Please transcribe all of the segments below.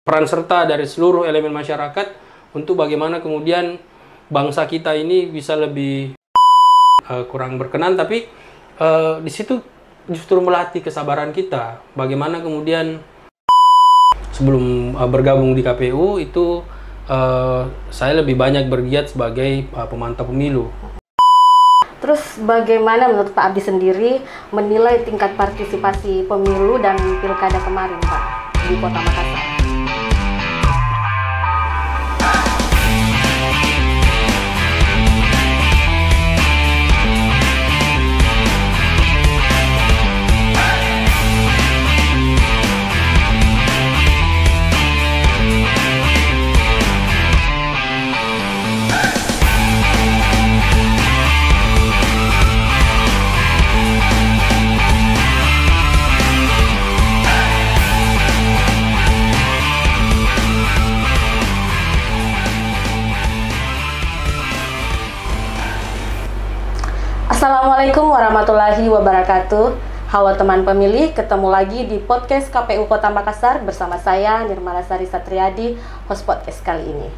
peran serta dari seluruh elemen masyarakat untuk bagaimana kemudian bangsa kita ini bisa lebih kurang berkenan, tapi di situ justru melatih kesabaran kita. Bagaimana kemudian sebelum bergabung di KPU itu saya lebih banyak bergiat sebagai pemantau pemilu. Terus bagaimana menurut Pak Abdi sendiri menilai tingkat partisipasi pemilu dan pilkada kemarin, Pak, di Kota Makassar? Assalamualaikum warahmatullahi wabarakatuh. Halo teman pemilih, ketemu lagi di podcast KPU Kota Makassar bersama saya Nirmala Sari Satriadi, host podcast kali ini.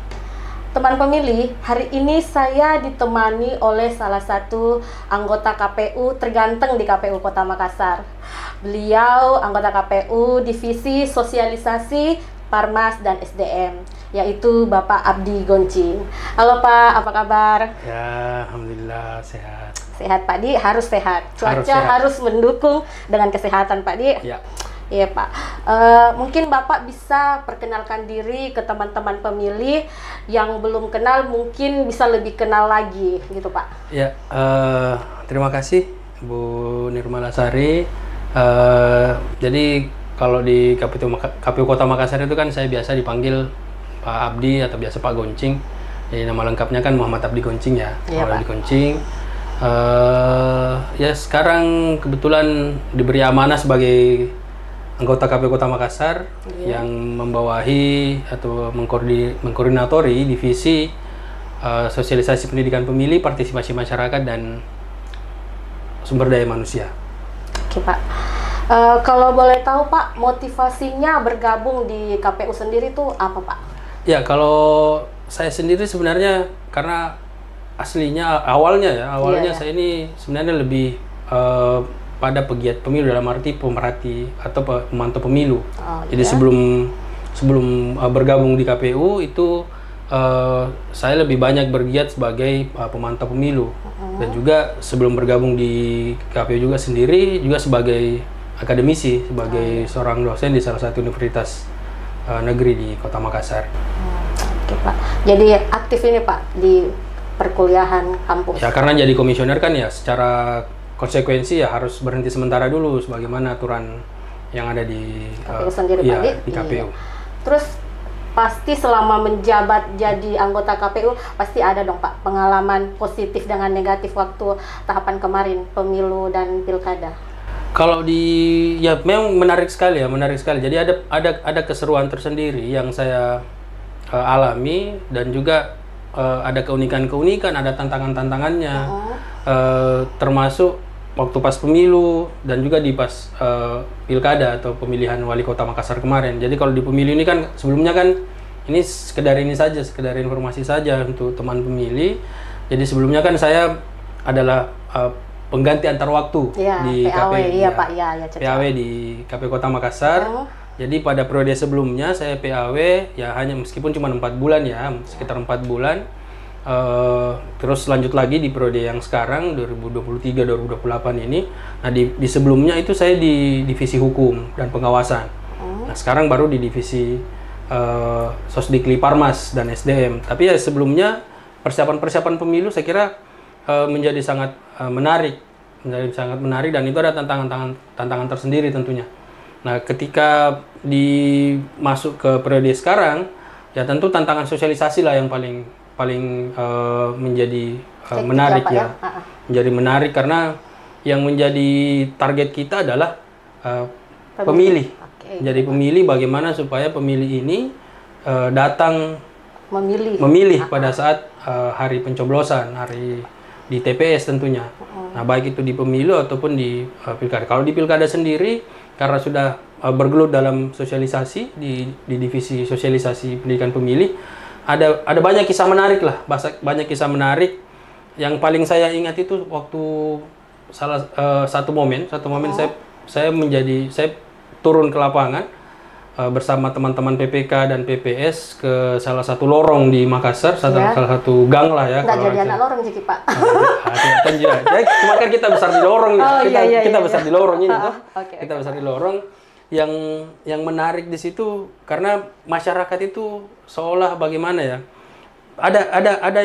Teman pemilih, hari ini saya ditemani oleh salah satu anggota KPU terganteng di KPU Kota Makassar. Beliau anggota KPU Divisi Sosialisasi, Parmas dan SDM, yaitu Bapak Abdi Goncing. Halo Pak, apa kabar? Ya, alhamdulillah sehat. Sehat Pak Di, harus sehat. Cuaca sehat. harus mendukung dengan kesehatan Pak Di. Ya. Iya Pak. Mungkin Bapak bisa perkenalkan diri ke teman-teman pemilih yang belum kenal, mungkin bisa lebih kenal lagi gitu Pak. Ya, terima kasih Bu Nirmala Sari. Jadi kalau di KPU Kota Makassar itu kan saya biasa dipanggil Pak Abdi atau biasa Pak Goncing. Jadi nama lengkapnya kan Muhammad Abdi Goncing ya. Iya, Pak. Abdi Goncing. Ya sekarang kebetulan diberi amanah sebagai anggota KPU Kota Makassar yang membawahi atau mengkoordinatori divisi sosialisasi pendidikan pemilih, partisipasi masyarakat dan sumber daya manusia. Oke Pak. Kalau boleh tahu Pak, motivasinya bergabung di KPU sendiri itu apa Pak? Ya, kalau saya sendiri sebenarnya karena aslinya awalnya saya ini sebenarnya lebih pada pegiat pemilu dalam arti pemerhati atau pemantau pemilu. Jadi sebelum bergabung di KPU itu saya lebih banyak bergiat sebagai pemantau pemilu dan juga sebelum bergabung di KPU juga sendiri juga sebagai akademisi, sebagai seorang dosen di salah satu universitas negeri di Kota Makassar. Oke Pak. Jadi aktif ini Pak di perkuliahan kampus. Ya karena jadi komisioner kan ya secara konsekuensi ya harus berhenti sementara dulu sebagaimana aturan yang ada di KPU sendiri ya, Pak di KPU. Iya. Terus pasti selama menjabat jadi anggota KPU pasti ada dong Pak pengalaman positif dengan negatif waktu tahapan kemarin pemilu dan pilkada. Kalau ya memang menarik sekali. Jadi ada keseruan tersendiri yang saya alami dan juga ada keunikan-keunikan, ada tantangan-tantangannya, termasuk waktu pas pemilu dan juga di pas pilkada atau pemilihan wali kota Makassar kemarin. Jadi kalau di pemilu ini kan sebelumnya kan ini sekedar informasi saja untuk teman pemilih. Jadi sebelumnya kan saya adalah pengganti antar waktu di PAW, KPU. iya Pak, ya, PAW di KPU Kota Makassar. Jadi pada periode sebelumnya saya PAW ya hanya meskipun cuma 4 bulan ya, sekitar 4 bulan. Terus lanjut lagi di periode yang sekarang 2023-2028 ini. Nah di sebelumnya itu saya di divisi hukum dan pengawasan. Nah sekarang baru di divisi Sosdikli, Parmas dan SDM. Tapi ya sebelumnya persiapan pemilu saya kira menjadi sangat menarik dan itu ada tantangan tersendiri tentunya. Nah, ketika masuk ke periode sekarang, ya tentu tantangan sosialisasi lah yang paling menjadi menarik ya. Menjadi menarik karena yang menjadi target kita adalah pemilih. Jadi pemilih bagaimana supaya pemilih ini datang memilih pada saat hari pencoblosan, hari di TPS tentunya. Nah, baik itu di pemilu ataupun di pilkada. Kalau di pilkada sendiri karena sudah bergelut dalam sosialisasi di divisi sosialisasi pendidikan pemilih. Ada banyak kisah menarik lah, banyak kisah menarik. Yang paling saya ingat itu waktu satu momen saya turun ke lapangan bersama teman-teman PPK dan PPS ke salah satu lorong di Makassar, salah satu gang lah ya. Nggak jadi anak lorong jadi Pak. Cuma kan kita besar di lorong nih, kita besar di lorong ini tuh. Kita besar di lorong. Yang menarik di situ karena masyarakat itu seolah bagaimana ya? Ada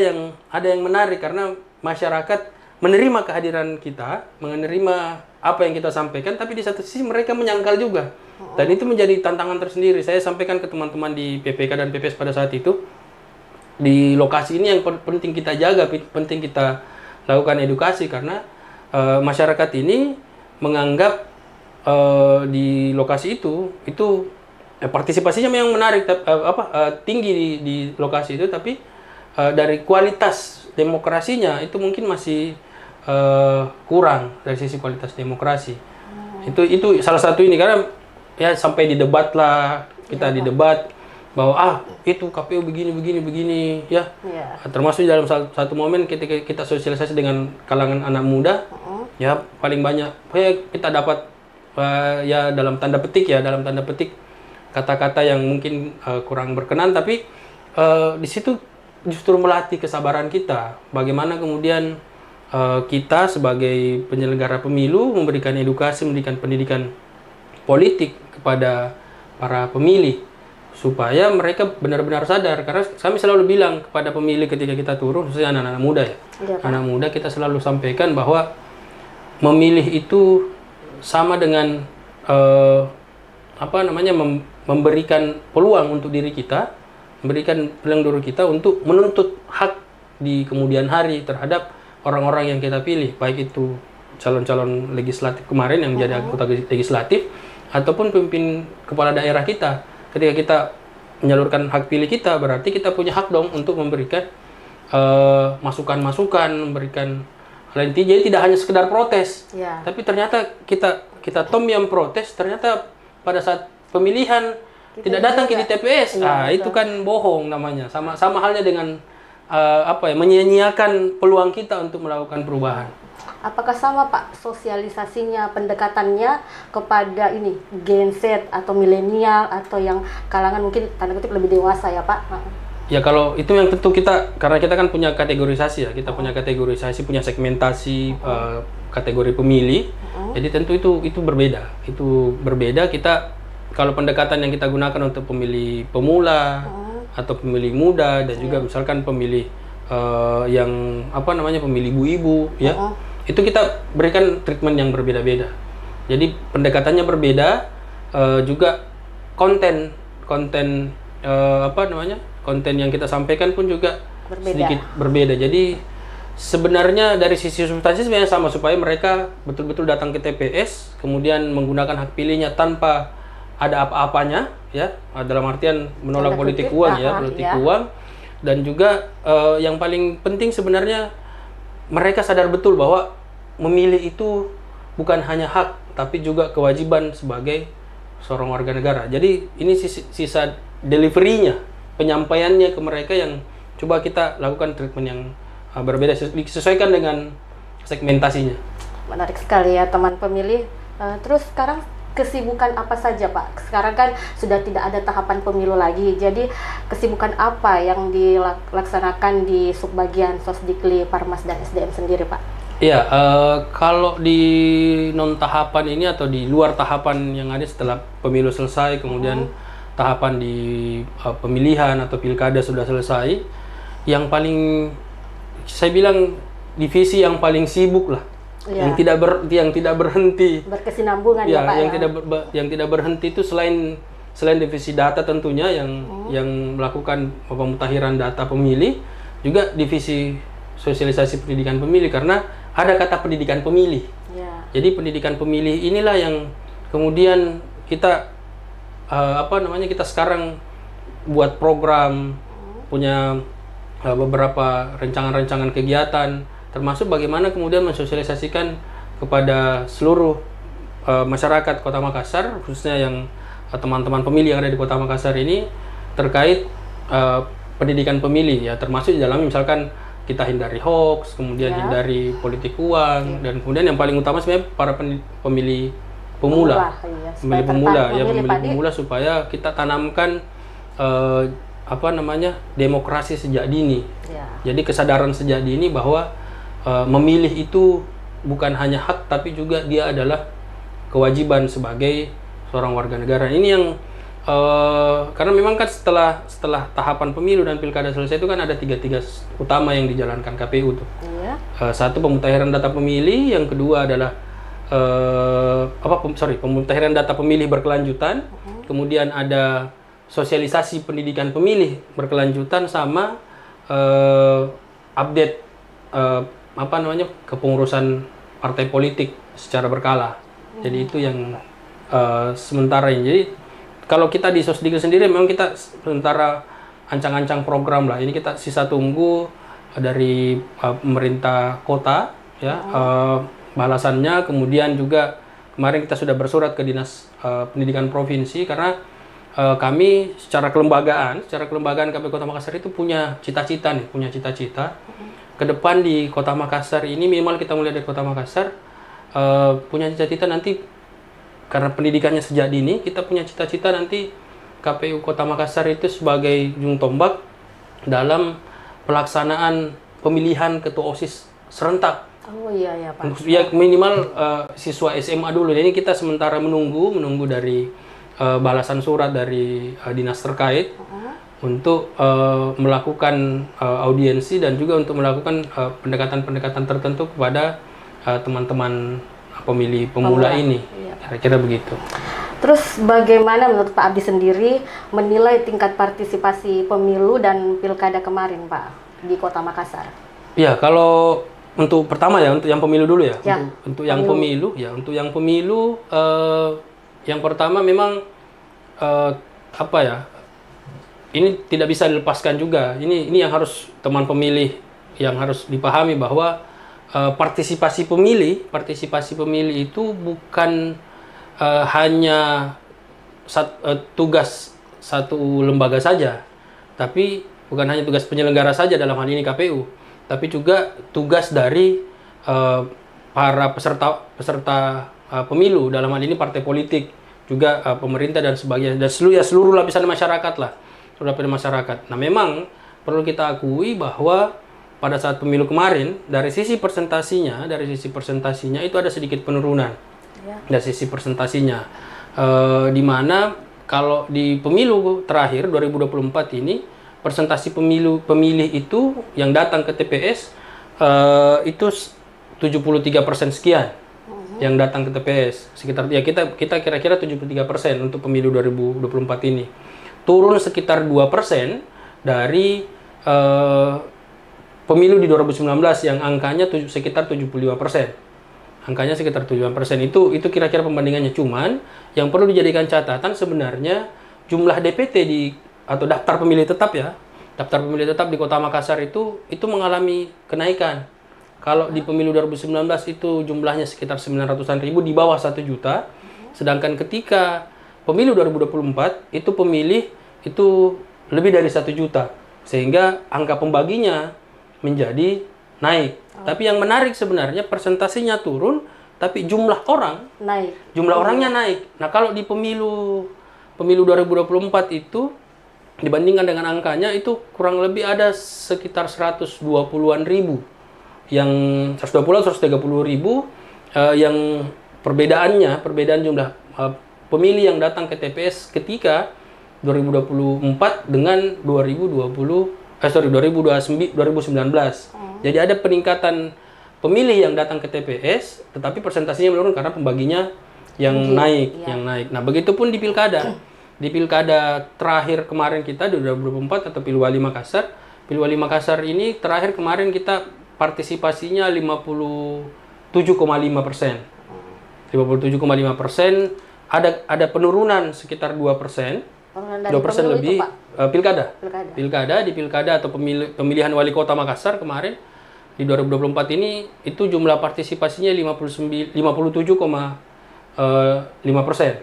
yang menarik karena masyarakat menerima kehadiran kita, menerima apa yang kita sampaikan, tapi di satu sisi mereka menyangkal juga. Dan itu menjadi tantangan tersendiri. Saya sampaikan ke teman-teman di PPK dan PPS pada saat itu, di lokasi ini yang penting kita jaga, penting kita lakukan edukasi karena masyarakat ini menganggap di lokasi itu partisipasinya memang menarik, tinggi di lokasi itu, tapi dari kualitas demokrasinya itu mungkin masih kurang dari sisi kualitas demokrasi. Itu salah satu ini karena ya sampai didebat lah, kita didebat bahwa itu KPU begini ya. Termasuk dalam satu momen ketika kita sosialisasi dengan kalangan anak muda, ya paling banyak kita dapat ya dalam tanda petik kata-kata yang mungkin kurang berkenan, tapi di situ justru melatih kesabaran kita. Bagaimana kemudian kita sebagai penyelenggara pemilu memberikan edukasi, memberikan pendidikan politik kepada para pemilih supaya mereka benar-benar sadar. Karena kami selalu bilang kepada pemilih ketika kita turun, khususnya anak-anak muda ya. Anak muda kita selalu sampaikan bahwa memilih itu sama dengan memberikan peluang untuk diri kita, memberikan peluang diri kita untuk menuntut hak di kemudian hari terhadap orang-orang yang kita pilih, baik itu calon-calon legislatif kemarin yang menjadi anggota legislatif ataupun pemimpin kepala daerah kita. Ketika kita menyalurkan hak pilih kita, berarti kita punya hak dong untuk memberikan masukan-masukan, memberikan hal inti. Jadi tidak hanya sekedar protes, tapi ternyata kita yang protes, ternyata pada saat pemilihan kita tidak datang ke TPS. Itu kan bohong namanya. Sama halnya dengan menyia-nyiakan peluang kita untuk melakukan perubahan. Apakah sama Pak sosialisasinya, pendekatannya kepada ini Gen Z atau milenial atau yang kalangan mungkin tanda kutip lebih dewasa ya Pak? Ya kalau itu yang tentu karena kita kan punya kategorisasi ya, kita punya kategorisasi, punya segmentasi kategori pemilih. Jadi tentu itu berbeda. Itu berbeda. Kita kalau pendekatan yang kita gunakan untuk pemilih pemula atau pemilih muda dan juga misalkan pemilih yang pemilih ibu-ibu ya. Itu kita berikan treatment yang berbeda-beda. Jadi pendekatannya berbeda, juga konten yang kita sampaikan pun juga sedikit berbeda. Jadi sebenarnya dari sisi substansi sebenarnya sama, supaya mereka betul-betul datang ke TPS, kemudian menggunakan hak pilihnya tanpa ada apa-apanya, ya, dalam artian menolak politik uang ya, politik uang, dan juga yang paling penting sebenarnya mereka sadar betul bahwa memilih itu bukan hanya hak, tapi juga kewajiban sebagai seorang warga negara. Jadi ini sisa delivery-nya, penyampaiannya ke mereka yang coba kita lakukan treatment yang berbeda, disesuaikan dengan segmentasinya. Menarik sekali ya teman pemilih. Terus sekarang kesibukan apa saja Pak? Sekarang kan sudah tidak ada tahapan pemilu lagi, jadi kesibukan apa yang dilaksanakan di subbagian Sosdikli, Parmas, dan SDM sendiri Pak? Iya, kalau di non tahapan ini atau di luar tahapan yang ada setelah pemilu selesai, kemudian tahapan di pemilihan atau pilkada sudah selesai, yang paling saya bilang divisi yang paling sibuk lah, yang tidak berhenti, berkesinambungan ya Pak. Yang tidak berhenti itu selain divisi data tentunya yang melakukan pemutahiran data pemilih, juga divisi sosialisasi pendidikan pemilih, karena ada kata pendidikan pemilih. Jadi pendidikan pemilih inilah yang kemudian kita kita sekarang buat program, punya beberapa rancangan kegiatan, termasuk bagaimana kemudian mensosialisasikan kepada seluruh masyarakat Kota Makassar, khususnya yang teman-teman pemilih yang ada di Kota Makassar ini terkait pendidikan pemilih ya, termasuk di dalam misalkan kita hindari hoax, kemudian hindari politik uang, dan kemudian yang paling utama sebenarnya para pemilih pemula, pemilih pemula supaya kita tanamkan demokrasi sejak dini. Jadi kesadaran sejak dini bahwa memilih itu bukan hanya hak, tapi juga dia adalah kewajiban sebagai seorang warga negara. Ini yang karena memang kan setelah tahapan pemilu dan pilkada selesai itu kan ada tiga utama yang dijalankan KPU tuh. Satu, pemutahiran data pemilih, yang kedua adalah pemutahiran data pemilih berkelanjutan, kemudian ada sosialisasi pendidikan pemilih berkelanjutan, sama update kepengurusan partai politik secara berkala. Jadi itu yang sementara ini. Jadi kalau kita di Sosdikil sendiri memang kita sementara ancang-ancang program lah. Ini kita sisa tunggu dari pemerintah kota ya, balasannya. Kemudian juga kemarin kita sudah bersurat ke Dinas Pendidikan Provinsi, karena kami secara kelembagaan KPU Kota Makassar itu punya cita-cita ke depan di Kota Makassar ini. Minimal kita mulai dari Kota Makassar punya cita-cita nanti, karena pendidikannya sejak dini, kita punya cita-cita nanti KPU Kota Makassar itu sebagai ujung tombak dalam pelaksanaan pemilihan ketua OSIS serentak. Oh iya Pak. Ya minimal siswa SMA dulu. Jadi kita sementara menunggu dari balasan surat dari dinas terkait untuk melakukan audiensi dan juga untuk melakukan pendekatan-pendekatan tertentu kepada teman-teman pemilih pemula ini. Kira-kira begitu. Terus bagaimana menurut Pak Abdi sendiri menilai tingkat partisipasi pemilu dan pilkada kemarin, Pak, di Kota Makassar? Ya, kalau untuk pertama ya, untuk yang pemilu dulu ya. Untuk yang pemilu, yang pertama memang ini tidak bisa dilepaskan juga. Ini yang harus teman pemilih yang harus dipahami, bahwa partisipasi pemilih itu bukan hanya tugas satu lembaga saja, tapi bukan hanya tugas penyelenggara saja, dalam hal ini KPU, tapi juga tugas dari para peserta pemilu, dalam hal ini partai politik, juga pemerintah dan sebagainya, dan seluruh lapisan masyarakat lah, Nah, memang perlu kita akui bahwa pada saat pemilu kemarin, dari sisi persentasinya itu ada sedikit penurunan. Dari sisi persentasinya, di mana kalau di pemilu terakhir 2024 ini, persentasi pemilih itu yang datang ke TPS itu 73% sekian yang datang ke TPS. Sekitar ya kita kira-kira 73% untuk pemilu 2024 ini. Turun sekitar 2% dari pemilu di 2019 yang angkanya sekitar 75%. Angkanya sekitar 75%. Itu kira-kira pembandingannya. Cuman yang perlu dijadikan catatan sebenarnya jumlah DPT atau daftar pemilih tetap ya. Daftar pemilih tetap di Kota Makassar itu mengalami kenaikan. Kalau di pemilu 2019 itu jumlahnya sekitar 900-an ribu, di bawah 1 juta. Sedangkan ketika pemilu 2024 itu pemilih itu lebih dari 1 juta. Sehingga angka pembaginya menjadi naik. Tapi yang menarik sebenarnya persentasenya turun, tapi jumlah orang naik. Jumlah orangnya naik. Nah, kalau di pemilu 2024 itu dibandingkan dengan angkanya itu kurang lebih ada sekitar 120-an ribu. Yang 130 ribu yang perbedaan jumlah pemilih yang datang ke TPS ketika 2024 dengan 2019. Jadi ada peningkatan pemilih yang datang ke TPS, tetapi persentasinya menurun karena pembaginya yang naik. Nah, begitupun di pilkada. Di pilkada terakhir kemarin kita di 2024 atau Pilwali Makassar. Pilwali Makassar ini terakhir kemarin kita partisipasinya 57,5%. 57,5%. Ada penurunan sekitar 2%. 2% lebih. Pilkada di pilkada atau pemilihan wali kota Makassar kemarin di 2024 ini itu jumlah partisipasinya 57,5%. 5%.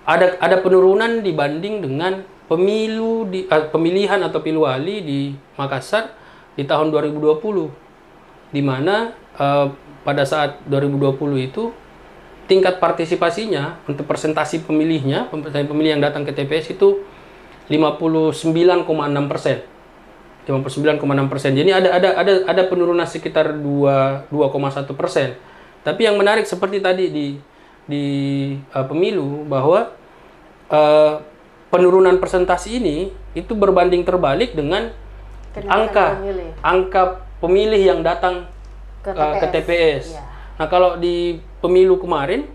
Ada penurunan dibanding dengan pemilihan atau pilwali di Makassar di tahun 2020, di mana pada saat 2020 itu tingkat partisipasinya untuk persentasi pemilihnya, pemilih yang datang ke TPS itu 59,6%. 59,6%. Jadi ada penurunan sekitar 2,1%. Tapi yang menarik seperti tadi di pemilu bahwa penurunan persentase ini itu berbanding terbalik dengan angka pemilih yang datang ke TPS. Ya. Nah, kalau di pemilu kemarin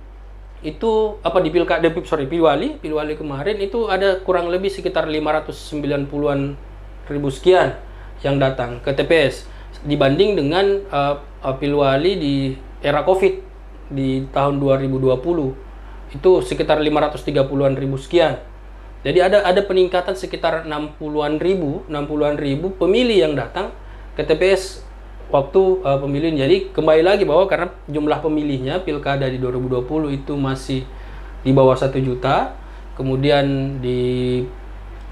itu pilwali kemarin itu ada kurang lebih sekitar 590-an ribu sekian yang datang ke TPS dibanding dengan pilwali di era Covid di tahun 2020 itu sekitar 530-an ribu sekian. Jadi ada peningkatan sekitar 60-an ribu pemilih yang datang ke TPS waktu pemilihan. Jadi kembali lagi bahwa karena jumlah pemilihnya pilkada di 2020 itu masih di bawah 1 juta, kemudian di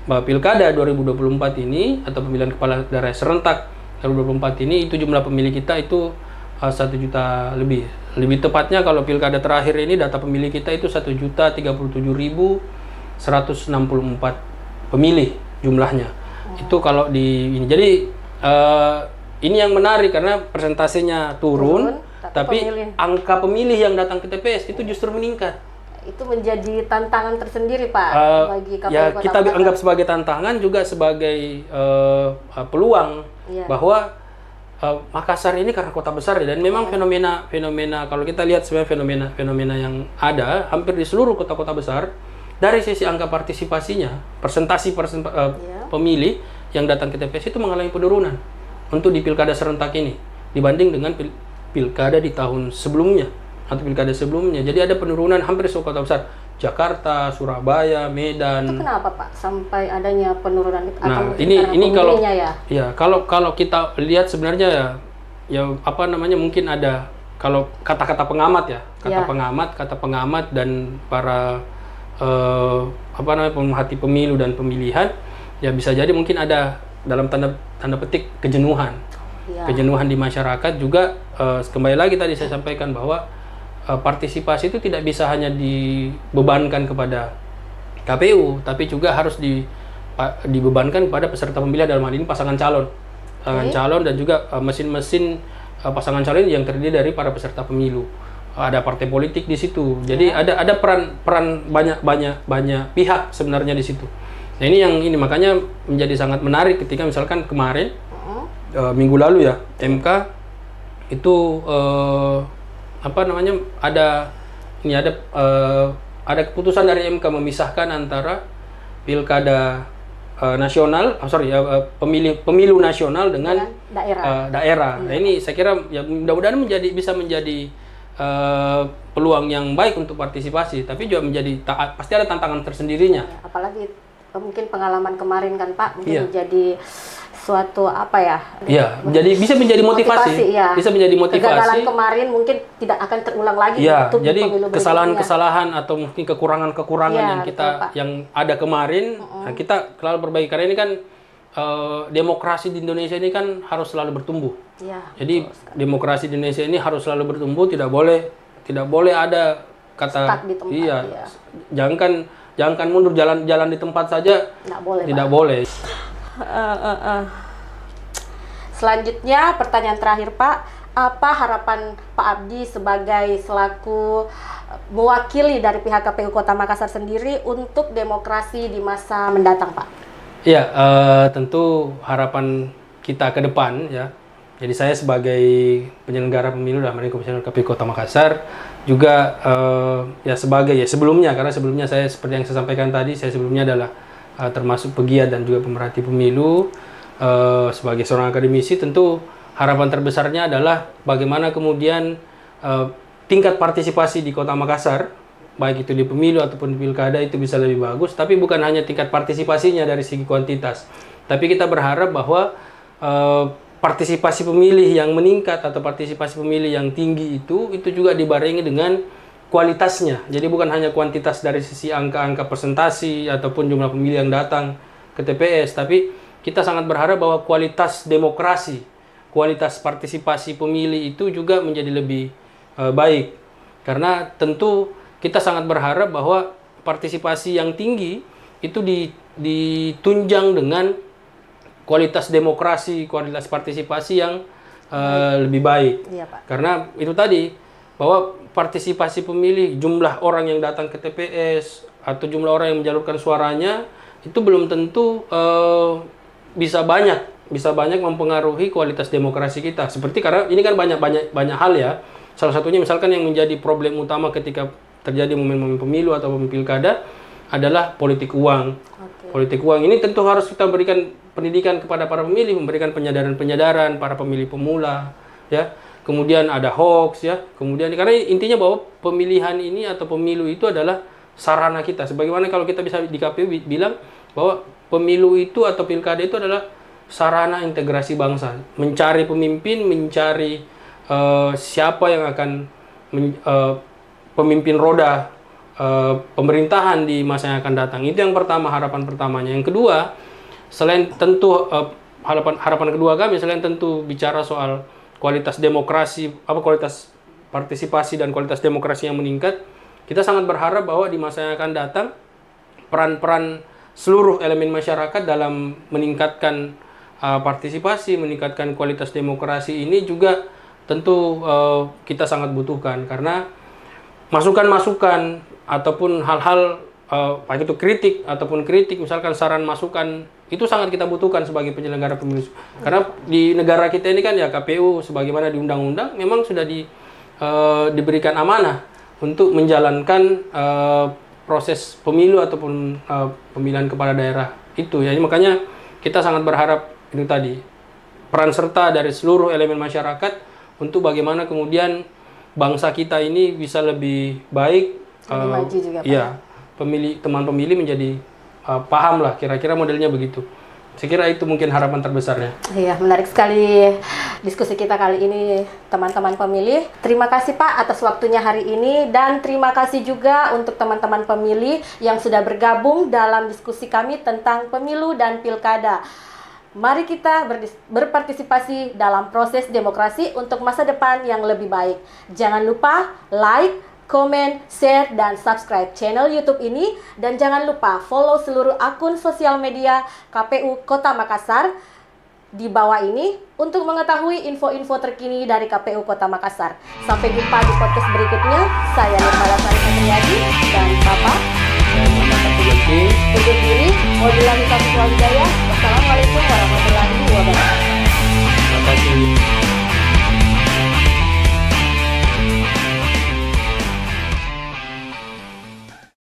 pilkada 2024 ini atau pemilihan kepala daerah serentak 2024 ini itu jumlah pemilih kita itu 1 juta lebih. Lebih tepatnya kalau pilkada terakhir ini data pemilih kita itu 1.037.164 pemilih jumlahnya. Itu kalau di ini. Jadi ini yang menarik karena persentasenya turun tapi angka pemilih yang datang ke TPS itu justru meningkat. Itu menjadi tantangan tersendiri, Pak, bagi KPU ya, Kota kita Makassar. anggap sebagai tantangan juga sebagai peluang bahwa Makassar ini karena kota besar dan memang fenomena kalau kita lihat sebenarnya fenomena yang ada hampir di seluruh kota-kota besar dari sisi angka partisipasinya, persentase pemilih yang datang ke TPS itu mengalami penurunan untuk di pilkada serentak ini dibanding dengan pilkada di tahun sebelumnya atau pilkada sebelumnya. Jadi ada penurunan hampir di seluruh kota besar. Jakarta, Surabaya, Medan. Itu kenapa, Pak, sampai adanya penurunan itu? Nah, ini kalau kita lihat sebenarnya mungkin ada kalau kata-kata pengamat kata pengamat dan para pemerhati pemilu dan pemilihan ya bisa jadi mungkin ada dalam tanda petik kejenuhan. Kejenuhan di masyarakat juga kembali lagi tadi saya sampaikan bahwa partisipasi itu tidak bisa hanya dibebankan kepada KPU, tapi juga harus dibebankan kepada peserta pemilihan dalam hal ini pasangan calon, calon dan juga mesin-mesin pasangan calon yang terdiri dari para peserta pemilu. Ada partai politik di situ, jadi ada peran banyak pihak sebenarnya di situ. Nah ini makanya menjadi sangat menarik ketika misalkan kemarin minggu lalu ya MK itu ada keputusan dari MK memisahkan antara pilkada nasional, pemilu nasional dengan daerah. Nah ini saya kira ya mudah-mudahan bisa menjadi peluang yang baik untuk partisipasi, tapi juga pasti ada tantangan tersendirinya. Apalagi mungkin pengalaman kemarin kan, Pak, mungkin menjadi suatu jadi bisa menjadi motivasi. Bisa menjadi motivasi. Kegagalan kemarin mungkin tidak akan terulang lagi untuk jadi pemilu kesalahan-kesalahan atau mungkin kekurangan yang ada kemarin kita selalu perbaiki karena ini kan demokrasi di Indonesia ini kan harus selalu bertumbuh. Jadi demokrasi di Indonesia ini harus selalu bertumbuh, tidak boleh ada kata stuck di tempat, jangan mundur jalan di tempat saja. Tidak boleh. Selanjutnya pertanyaan terakhir, Pak, apa harapan Pak Abdi selaku mewakili dari pihak KPU Kota Makassar sendiri untuk demokrasi di masa mendatang, Pak? Ya, tentu harapan kita ke depan ya. Jadi saya sebagai penyelenggara pemilu dan komisioner KPU Kota Makassar juga sebelumnya saya seperti yang saya sampaikan tadi, saya sebelumnya adalah termasuk pegiat dan juga pemerhati pemilu. Sebagai seorang akademisi tentu harapan terbesarnya adalah bagaimana kemudian tingkat partisipasi di Kota Makassar baik itu di pemilu ataupun di pilkada itu bisa lebih bagus, tapi bukan hanya tingkat partisipasinya dari segi kuantitas, tapi kita berharap bahwa partisipasi pemilih yang meningkat atau partisipasi pemilih yang tinggi itu juga dibarengi dengan kualitasnya. Jadi bukan hanya kuantitas dari sisi angka-angka presentasi ataupun jumlah pemilih yang datang ke TPS, tapi kita sangat berharap bahwa kualitas demokrasi, kualitas partisipasi pemilih itu juga menjadi lebih baik. Karena tentu kita sangat berharap bahwa partisipasi yang tinggi itu ditunjang dengan kualitas demokrasi, kualitas partisipasi yang lebih baik. Iya, Pak. Karena itu tadi, bahwa partisipasi pemilih, jumlah orang yang datang ke TPS atau jumlah orang yang menjalurkan suaranya itu belum tentu bisa banyak mempengaruhi kualitas demokrasi kita. Seperti karena ini kan banyak hal ya. Salah satunya misalkan yang menjadi problem utama ketika terjadi momen-momen pemilu atau pilkada adalah politik uang. Politik uang ini tentu harus kita berikan pendidikan kepada para pemilih, memberikan penyadaran para pemilih pemula, ya. Kemudian ada hoax, ya. Kemudian karena intinya bahwa pemilihan ini atau pemilu itu adalah sarana kita. Sebagaimana kalau kita bisa di KPU bilang bahwa pemilu itu atau pilkada itu adalah sarana integrasi bangsa, mencari pemimpin, mencari siapa yang akan pemimpin roda pemerintahan di masa yang akan datang. Itu yang pertama, harapan pertamanya. Yang kedua, selain tentu harapan kedua kami, selain tentu bicara soal kualitas demokrasi, kualitas partisipasi dan kualitas demokrasi yang meningkat, kita sangat berharap bahwa di masa yang akan datang peran-peran seluruh elemen masyarakat dalam meningkatkan partisipasi, meningkatkan kualitas demokrasi ini juga tentu kita sangat butuhkan, karena masukan-masukan ataupun hal-hal baik itu kritik, misalkan saran masukan, itu sangat kita butuhkan sebagai penyelenggara pemilu. Karena di negara kita ini kan ya KPU sebagaimana di undang-undang memang sudah diberikan amanah untuk menjalankan proses pemilu ataupun pemilihan kepala daerah itu. Jadi makanya kita sangat berharap itu tadi peran serta dari seluruh elemen masyarakat untuk bagaimana kemudian bangsa kita ini bisa lebih baik. Lebih maju juga, Pak. Iya, teman pemilih menjadi paham lah, kira-kira modelnya begitu. Saya kira itu mungkin harapan terbesarnya. Iya, menarik sekali diskusi kita kali ini, teman-teman pemilih. Terima kasih Pak atas waktunya hari ini, dan terima kasih juga untuk teman-teman pemilih yang sudah bergabung dalam diskusi kami tentang pemilu dan pilkada. Mari kita berpartisipasi dalam proses demokrasi untuk masa depan yang lebih baik. Jangan lupa like, komen, share, dan subscribe channel YouTube ini. Dan jangan lupa follow seluruh akun sosial media KPU Kota Makassar di bawah ini untuk mengetahui info-info terkini dari KPU Kota Makassar. Sampai jumpa di podcast berikutnya. Saya Nirmala Sari Satriadi dan Bapak undur diri. Wabillahi taufiq wal hidayah. Wassalamualaikum warahmatullahi wabarakatuh.